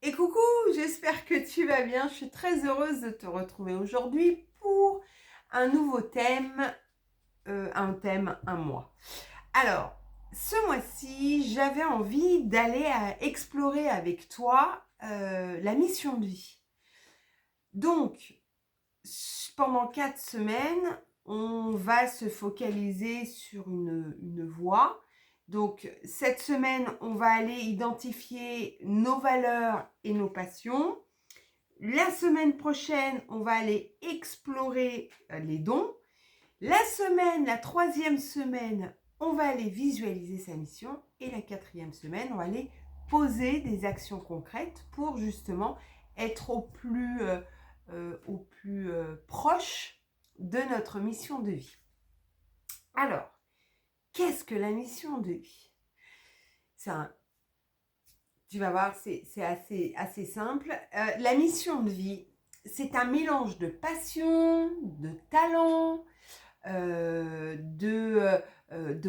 Et coucou, j'espère que tu vas bien. Je suis très heureuse de te retrouver aujourd'hui pour un nouveau thème, un mois. Alors, ce mois-ci, j'avais envie d'aller explorer avec toi la mission de vie. Donc, pendant 4 semaines, on va se focaliser sur une voie. Donc, cette semaine, on va aller identifier nos valeurs et nos passions. La semaine prochaine, on va aller explorer les dons. La troisième semaine, on va aller visualiser sa mission. Et la quatrième semaine, on va aller poser des actions concrètes pour justement être au plus proche de notre mission de vie. Alors, qu'est-ce que la mission de vie? Tu vas voir, c'est assez simple. La mission de vie, c'est un mélange de passion, de talent, de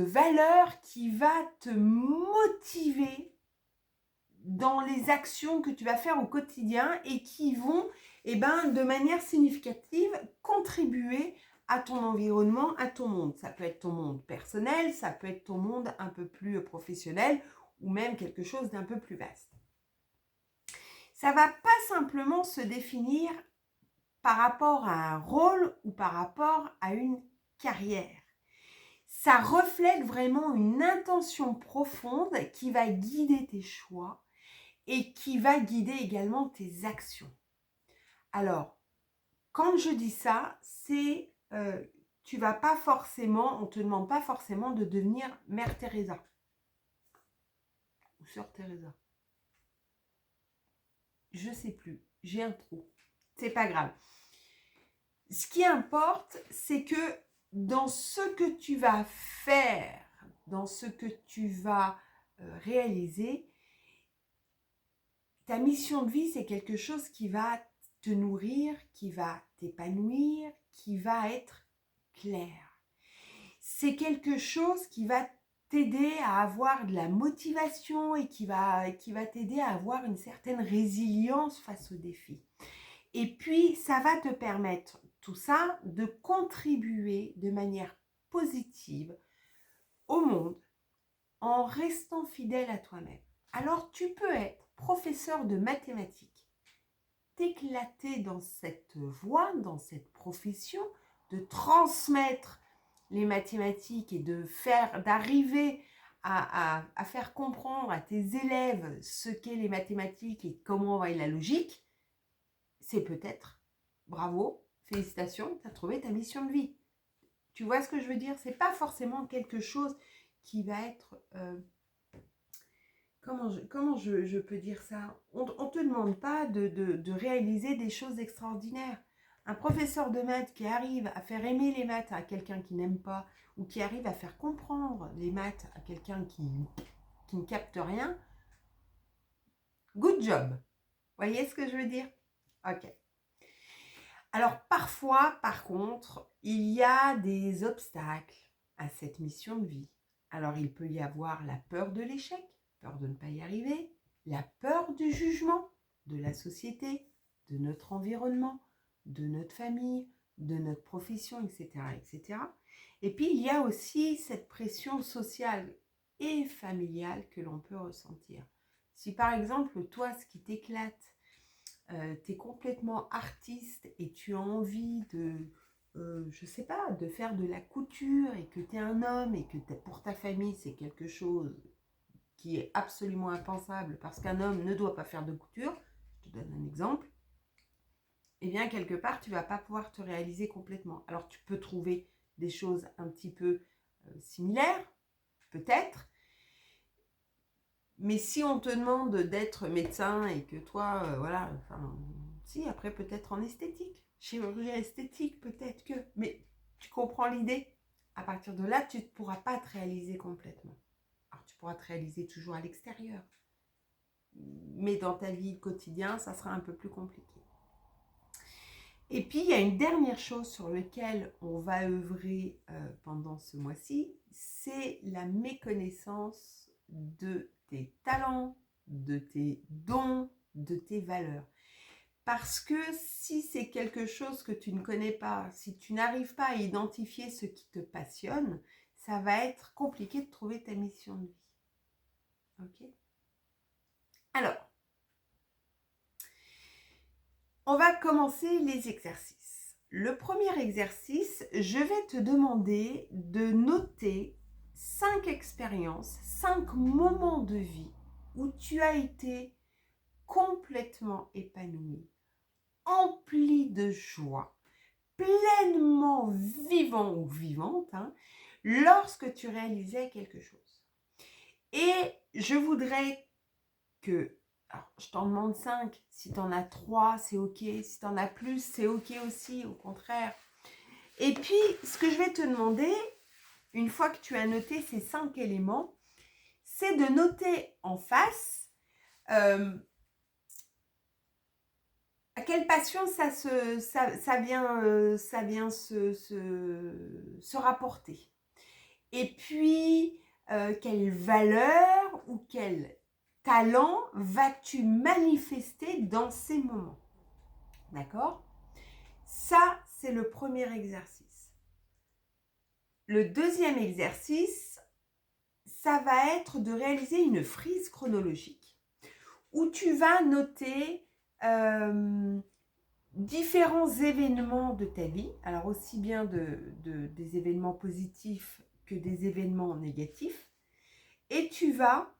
valeurs qui va te motiver dans les actions que tu vas faire au quotidien et qui vont, de manière significative, contribuer à ton environnement, à ton monde. Ça peut être ton monde personnel, ça peut être ton monde un peu plus professionnel ou même quelque chose d'un peu plus vaste. Ça ne va pas simplement se définir par rapport à un rôle ou par rapport à une carrière. Ça reflète vraiment une intention profonde qui va guider tes choix et qui va guider également tes actions. Alors, quand je dis ça, c'est tu vas pas forcément, on te demande pas forcément de devenir Mère Teresa ou Sœur Teresa. Je sais plus, j'ai un trou. C'est pas grave. Ce qui importe, c'est que dans ce que tu vas faire, dans ce que tu vas réaliser, ta mission de vie, c'est quelque chose qui va te nourrir, qui va t'épanouir, qui va être clair. C'est quelque chose qui va t'aider à avoir de la motivation et qui va t'aider à avoir une certaine résilience face aux défis. Et puis, ça va te permettre, tout ça, de contribuer de manière positive au monde en restant fidèle à toi-même. Alors, tu peux être professeur de mathématiques, t'éclater dans cette voie, dans cette profession, de transmettre les mathématiques et d'arriver à faire comprendre à tes élèves ce qu'est les mathématiques et comment est la logique, c'est peut-être, bravo, félicitations, tu as trouvé ta mission de vie. Tu vois ce que je veux dire? C'est pas forcément quelque chose qui va être... comment je peux dire ça? On ne te demande pas de réaliser des choses extraordinaires. Un professeur de maths qui arrive à faire aimer les maths à quelqu'un qui n'aime pas, ou qui arrive à faire comprendre les maths à quelqu'un qui ne capte rien, good job. Voyez ce que je veux dire? Ok. Alors parfois, par contre, il y a des obstacles à cette mission de vie. Alors il peut y avoir la peur de l'échec, peur de ne pas y arriver, la peur du jugement de la société, de notre environnement, de notre famille, de notre profession, etc., etc. Et puis il y a aussi cette pression sociale et familiale que l'on peut ressentir. Si par exemple, toi, ce qui t'éclate, tu es complètement artiste et tu as envie je sais pas, de faire de la couture et que tu es un homme et que pour ta famille c'est quelque chose qui est absolument impensable parce qu'un homme ne doit pas faire de couture, je te donne un exemple, et bien quelque part tu vas pas pouvoir te réaliser complètement. Alors tu peux trouver des choses un petit peu similaires, peut-être, mais si on te demande d'être médecin et que toi, voilà, enfin, si, après peut-être en esthétique, chirurgie esthétique, peut-être que, mais tu comprends l'idée. À partir de là, tu ne pourras pas te réaliser complètement. Alors tu pourras te réaliser toujours à l'extérieur, mais dans ta vie quotidienne, ça sera un peu plus compliqué. Et puis, il y a une dernière chose sur laquelle on va œuvrer pendant ce mois-ci, c'est la méconnaissance de tes talents, de tes dons, de tes valeurs. Parce que si c'est quelque chose que tu ne connais pas, si tu n'arrives pas à identifier ce qui te passionne, ça va être compliqué de trouver ta mission de vie. Ok ? Alors, on va commencer les exercices. Le premier exercice, je vais te demander de noter 5 expériences, 5 moments de vie où tu as été complètement épanoui, empli de joie, pleinement vivant ou vivante, lorsque tu réalisais quelque chose. Et je voudrais que, alors je t'en demande 5, si tu en as 3, c'est ok, si tu en as plus, c'est ok aussi, au contraire. Et puis, ce que je vais te demander, une fois que tu as noté ces 5 éléments, c'est de noter en face à quelle passion ça vient se rapporter. Et puis, quelle valeur ou quel talent vas-tu manifester dans ces moments? D'accord? Ça, c'est le premier exercice. Le deuxième exercice, ça va être de réaliser une frise chronologique où tu vas noter différents événements de ta vie, alors aussi bien des événements positifs que des événements négatifs, et tu vas,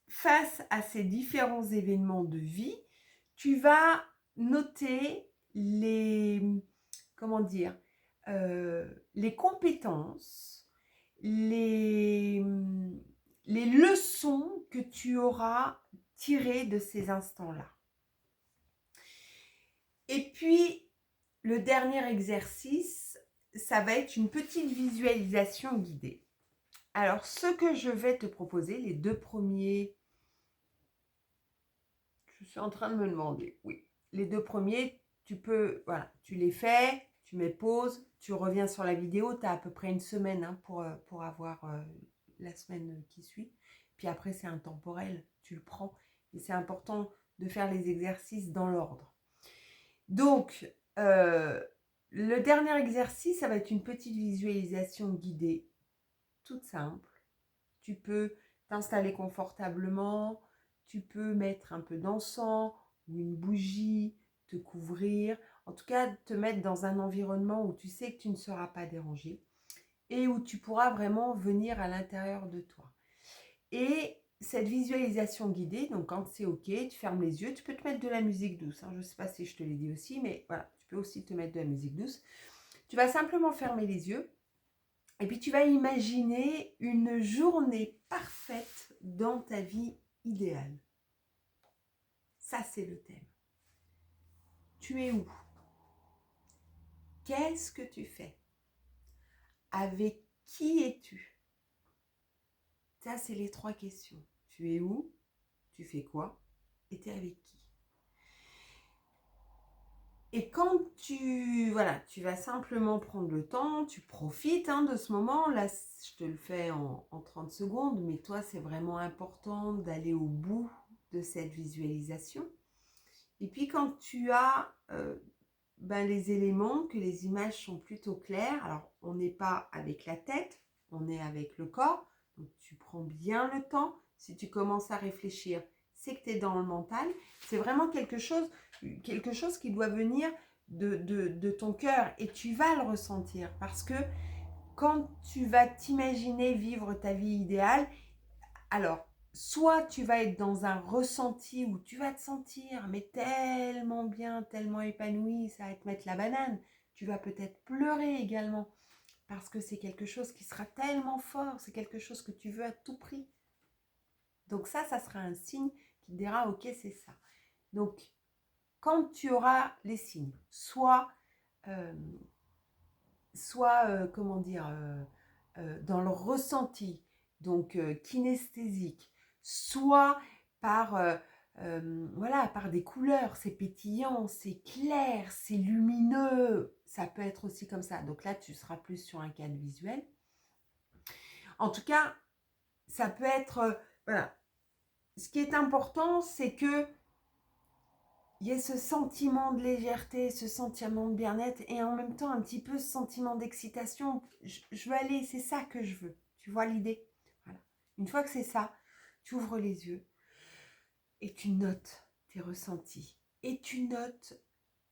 face à ces différents événements de vie, tu vas noter les compétences, les leçons que tu auras tirées de ces instants-là. Et puis, le dernier exercice, ça va être une petite visualisation guidée. Alors, ce que je vais te proposer, les 2 premiers, je suis en train de me demander, oui, les 2 premiers, tu les fais, tu mets pause, tu reviens sur la vidéo, tu as à peu près une semaine pour avoir la semaine qui suit. Puis après, c'est intemporel, tu le prends. Et c'est important de faire les exercices dans l'ordre. Donc, le dernier exercice, ça va être une petite visualisation guidée, toute simple. Tu peux t'installer confortablement, tu peux mettre un peu d'encens ou une bougie, te couvrir, en tout cas te mettre dans un environnement où tu sais que tu ne seras pas dérangé et où tu pourras vraiment venir à l'intérieur de toi. Et cette visualisation guidée, donc quand c'est ok, tu fermes les yeux, tu peux te mettre de la musique douce, je ne sais pas si je te l'ai dit aussi, mais voilà, tu peux aussi te mettre de la musique douce. Tu vas simplement fermer les yeux et puis tu vas imaginer une journée parfaite dans ta vie idéale. Ça, c'est le thème. Tu es où? Qu'est-ce que tu fais? Avec qui es-tu? Ça, c'est les 3 questions. Tu es où? Tu fais quoi? Et tu es avec qui? Et quand tu vas simplement prendre le temps, tu profites de ce moment. Là, je te le fais en 30 secondes, mais toi, c'est vraiment important d'aller au bout de cette visualisation. Et puis, quand tu as les éléments, que les images sont plutôt claires, alors on n'est pas avec la tête, on est avec le corps, donc tu prends bien le temps. Si tu commences à réfléchir, c'est que tu es dans le mental. C'est vraiment quelque chose qui doit venir de ton cœur et tu vas le ressentir parce que quand tu vas t'imaginer vivre ta vie idéale, alors soit tu vas être dans un ressenti où tu vas te sentir mais tellement bien, tellement épanoui, ça va te mettre la banane. Tu vas peut-être pleurer également parce que c'est quelque chose qui sera tellement fort, c'est quelque chose que tu veux à tout prix. Donc ça sera un signe qui te dira ok, c'est ça. Donc quand tu auras les signes, soit dans le ressenti, donc kinesthésique, soit par des couleurs, c'est pétillant, c'est clair, c'est lumineux, ça peut être aussi comme ça. Donc là, tu seras plus sur un cadre visuel. En tout cas, ça peut être, ce qui est important, c'est que il y ait ce sentiment de légèreté, ce sentiment de bien-être et en même temps un petit peu ce sentiment d'excitation. Je veux aller, c'est ça que je veux. Tu vois l'idée? Voilà. Une fois que c'est ça, tu ouvres les yeux et tu notes tes ressentis. Et tu notes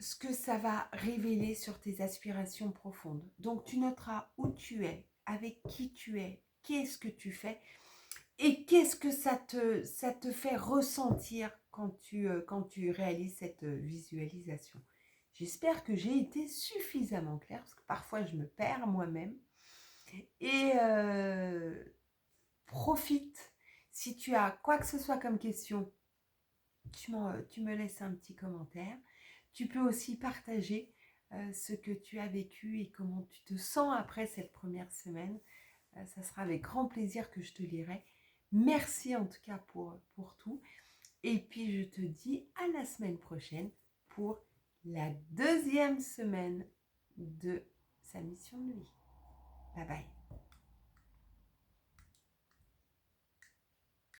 ce que ça va révéler sur tes aspirations profondes. Donc tu noteras où tu es, avec qui tu es, qu'est-ce que tu fais et qu'est-ce que ça te fait ressentir quand tu réalises cette visualisation. J'espère que j'ai été suffisamment claire, parce que parfois je me perds moi-même. Et profite, si tu as quoi que ce soit comme question, tu me laisses un petit commentaire. Tu peux aussi partager ce que tu as vécu et comment tu te sens après cette première semaine. Ça sera avec grand plaisir que je te lirai. Merci en tout cas pour tout. Et puis je te dis à la semaine prochaine pour la deuxième semaine de sa mission de vie. Bye bye.